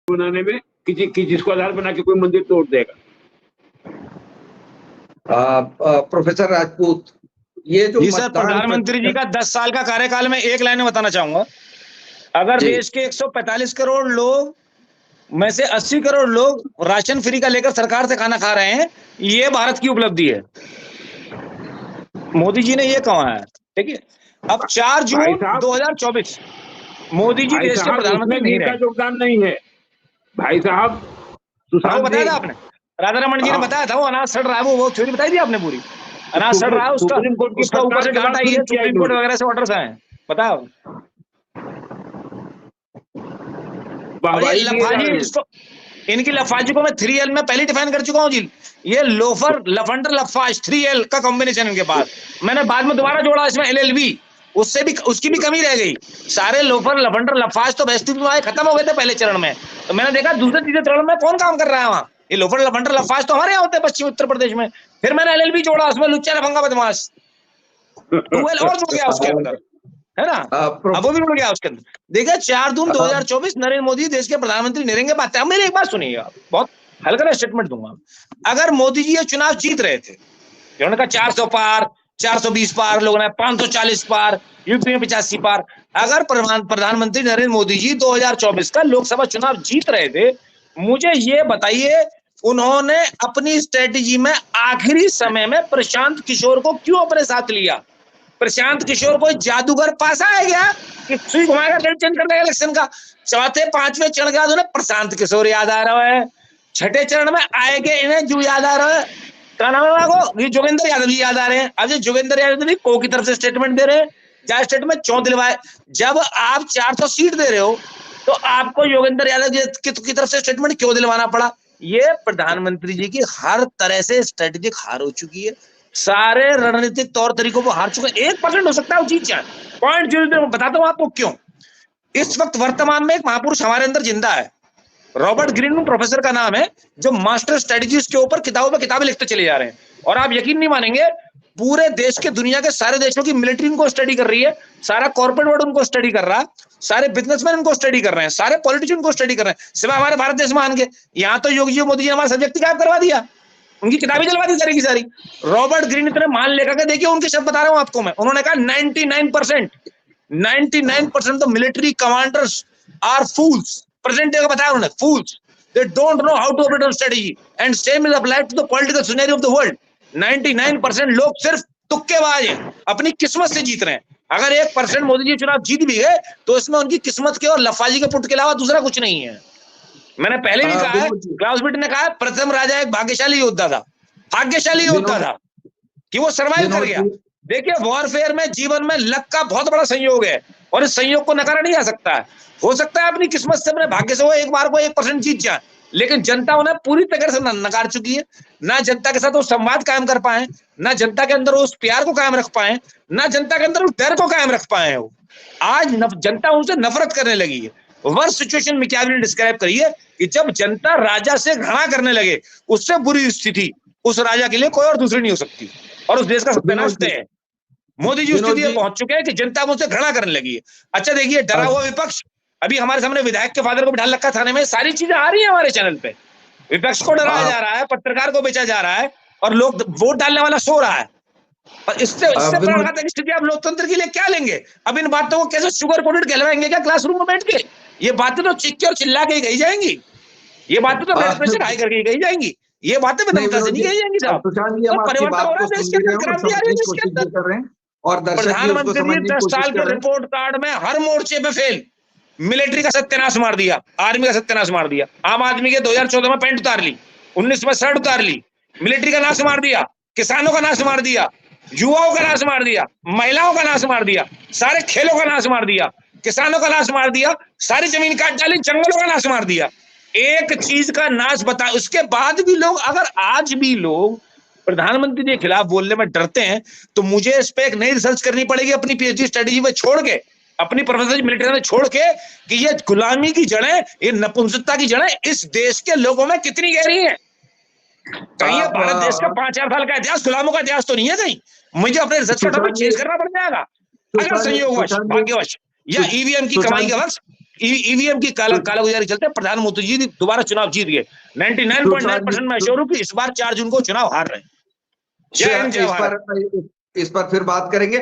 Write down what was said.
बनाने में किसको आधार बना के कोई मंदिर तोड़ देगा। प्रोफेसर राजपूत, ये जो जी सर, प्रधानमंत्री जी का 10 साल का कार्यकाल में एक लाइन में बताना चाहूंगा। अगर देश के 145 करोड़ लोग में से 80 करोड़ लोग राशन फ्री का लेकर सरकार से खाना खा रहे हैं, ये भारत की उपलब्धि है। मोदी जी ने ये कहा है, ठीक है। अब 4 जून 2024 मोदी जी देश के प्रधानमंत्री नहीं रहे। योगदान नहीं है भाई साहब। बताया था आपने, राधा रमन जी ने बताया था, वो अनाज सड़ रहा है, वो थ्योरी बताई थी आपने पूरी। अनाज सड़ रहा है, उसका ऊपर से डांट आई है, सुप्रीम कोर्ट वगैरह से ऑर्डर्स आए हैं, बताओ। इनकी लफाजी को मैं 3L में पहले डिफाइन कर चुका हूँ जी। ये लोफर, लफंडर, लफाज, 3L का कॉम्बिनेशन इनके पास। मैंने बाद में दोबारा जोड़ा इसमें LLB, उससे भी उसकी भी कमी रह गई। सारे लोफर, लफंडर, लफाज तो बेस्ती खत्म हो गए थे पहले चरण में, तो मैंने देखा दूसरे तीसरे चरण में कौन काम कर रहा है वहाँ। ये लोफर, लफंडर, लफाज तो हमारे यहाँ होते हैं पश्चिम उत्तर प्रदेश में। फिर मैंने LLB जोड़ा, उसमें लुच्चा, लफंगा, बदमाश 2L और जुड़ गया उसके अंदर, है ना। अब वो भी जुड़ गया उसके अंदर। देखिए 4 जून 2024 नरेंद्र मोदी देश के प्रधानमंत्री नहीं रहेंगे। बात है, मेरी एक बात सुनिए, बहुत हल्का स्टेटमेंट दूंगा। अगर मोदी जी ये चुनाव जीत रहे थे, उन्होंने कहा 400 पार, 420 पार, लोगों ने 540 पार, यूपी में 85 पार। अगर प्रधानमंत्री नरेंद्र मोदी जी 2024 का लोकसभा चुनाव जीत रहे थे, मुझे ये बताइए उन्होंने अपनी स्ट्रेटेजी में आखिरी समय में प्रशांत किशोर को क्यों अपने साथ लिया। प्रशांत किशोर कोई जादूगर पास आया क्या कि सुई घुमाएगा डेट चेंज कर देगा इलेक्शन का। चौथे पांचवें चरण के बाद उन्हें प्रशांत किशोर याद आ रहा है, छठे चरण में आएंगे इन्हें जो याद आ रहा है, क्या नाम है को, ये जोगेंद्र यादव जी याद आ रहे हैं। अब ये जोगेंद्र यादव भी को की तरफ से स्टेटमेंट दे रहे हैं, जहाँ स्टेटमेंट 14 दिलवाए। जब आप 400 सीट दे रहे हो तो आपको योगेंद्र यादव जी की तरफ से स्टेटमेंट क्यों दिलवाना पड़ा। ये प्रधानमंत्री जी की हर तरह से स्ट्रेटेजिक हार हो चुकी है, सारे रणनीतिक तौर तरीकों को हार चुके हैं। 1% हो सकता है वो जीत जाए, 0.00 बताता हूं आपको क्यों। इस वक्त वर्तमान में एक महापुरुष हमारे अंदर जिंदा है, रॉबर्ट ग्रीन प्रोफेसर का नाम है, जो मास्टर स्ट्रेटेजीज के ऊपर किताबों पे किताबें लिखते चले जा रहे हैं। और आप यकीन नहीं मानेंगे, पूरे देश के, दुनिया के सारे देशों की मिलिट्री उनको स्टडी कर रही है, सारा कॉर्पोरेट वर्ल्ड उनको स्टडी कर रहा है, सारे बिजनेसमैन उनको स्टडी कर रहे हैं, सारे पॉलिटिशियन को स्टडी कर रहे हैं, सिवाय हमारे भारत देश में आएंगे। यहाँ तो योगी जी मोदी जी हमारा सब्जेक्ट गायब करवा दिया, उनकी किताबें जलवा दी सारी की सारी। रॉबर्ट ग्रीन इतने मान लेकर के देखिए, उनके शब्द बता रहा हूं आपको मैं, उन्होंने कहा 99% द military commanders are fools. Present day का बताया उन्होंने, fools, they don't know how to operate on strategy and same is applied to the political scenario of the world. 99% लोग सिर्फ तुक्केबाज हैं, अपनी किस्मत से जीत रहे हैं। अगर 1% मोदी जी चुनाव जीत भी गए तो इसमें उनकी किस्मत के और लफाजी के पुट के अलावा दूसरा कुछ नहीं है। मैंने पहले भी कहा है, क्लाउसविट ने कहा है, प्रथम राजा एक भाग्यशाली योद्धा था, भाग्यशाली योद्धा था कि वो सर्वाइव कर गया। देखिए वॉरफेयर में, जीवन में लक का बहुत बड़ा संयोग है और इस संयोग को नकारा नहीं जा सकता है। हो सकता है अपनी किस्मत से, अपने भाग्य से वो एक बार को 1% जीत जाए, लेकिन जनता उन्हें पूरी तरह से नकार चुकी है। ना जनता के साथ वो संवाद कायम कर पाए, ना जनता के अंदर उस प्यार को कायम रख पाए, ना जनता के अंदर उस डर को कायम रख पाए हैं। वो आज जनता उनसे नफरत करने लगी है। वर्स्ट सिचुएशन में क्या आपने डिस्क्राइब करी है कि जब जनता राजा से घृणा करने लगे, उससे बुरी स्थिति उस राजा के लिए कोई और दूसरी नहीं हो सकती, और उस देश का सत्यानाश तय है। मोदी जी उस स्थिति पहुंच चुके हैं कि जनता मुझसे घृणा करने लगी है। अच्छा देखिए, डरा हुआ विपक्ष, अभी हमारे सामने विधायक के फादर को बिठा रखा थाने में, सारी चीजें आ रही है हमारे चैनल पे। विपक्ष को डराया जा रहा है, पत्रकार को बेचा जा रहा है, और लोग वोट डालने वाला सो रहा है। और इससे प्राणघातक स्थिति आप लोकतंत्र के लिए क्या लेंगे। अब इन बातों को कैसे शुगर कोटेड कहलवाएंगे क्या क्लासरूम में बैठ के। ये बातें तो चीख के और चिल्ला के कही जाएंगी, ये बातें तो ब्लड प्रेशर हाई करके कही जाएंगी, ये बातें विनम्रता से नहीं कही जाएंगी साहब। परिवर्तन हो रहा है देश के अंदर, क्रांति आ रही है देश के अंदर। और प्रधानमंत्री 10 साल के रिपोर्ट कार्ड में हर मोर्चे पे फेल। मिलिट्री का सत्यानाश मार दिया, आर्मी का सत्यानाश मार दिया। आम आदमी के 2014 में पैंट उतार ली, 19 में शर्ट उतार ली, मिलिट्री का नाश मार दिया, किसानों का नाश मार दिया, युवाओं का नाश मार दिया, महिलाओं का नाश मार दिया, सारे खेलों का नाश मार दिया, किसानों का नाश मार दिया, सारी जमीन काट डाली, जंगलों का नाश मार दिया। एक चीज का नाश बता, उसके बाद भी लोग, अगर आज भी लोग प्रधानमंत्री के खिलाफ बोलने में डरते हैं, तो मुझे इस पे एक नई रिसर्च करनी पड़ेगी, अपनी पीएचडी स्ट्रेटेजी में छोड़ के, अपनी प्रोफेसर मिलिट्री में छोड़ के, कि ये गुलामी की जड़ें, ये नपुंसकता की जड़ें इस देश के लोगों में कितनी गहरी है। कहीं भारत देश का 5000 साल का इतिहास गुलामों का इतिहास तो नहीं है कहीं। मुझे अपने रिसर्च का टॉपिक चेंज करना पड़ जाएगा, अगर संयोगवश, भाग्यवश या ईवीएम की कमाई के वक्त ईवीएम की कालागुजारी चलते प्रधान मोदी जी दोबारा चुनाव जीत गए। 99.9% मैं श्योर हूं कि इस बार 4 जून को चुनाव हार रहे हैं। जय हिंद, जय भारत। इस पर फिर बात करेंगे।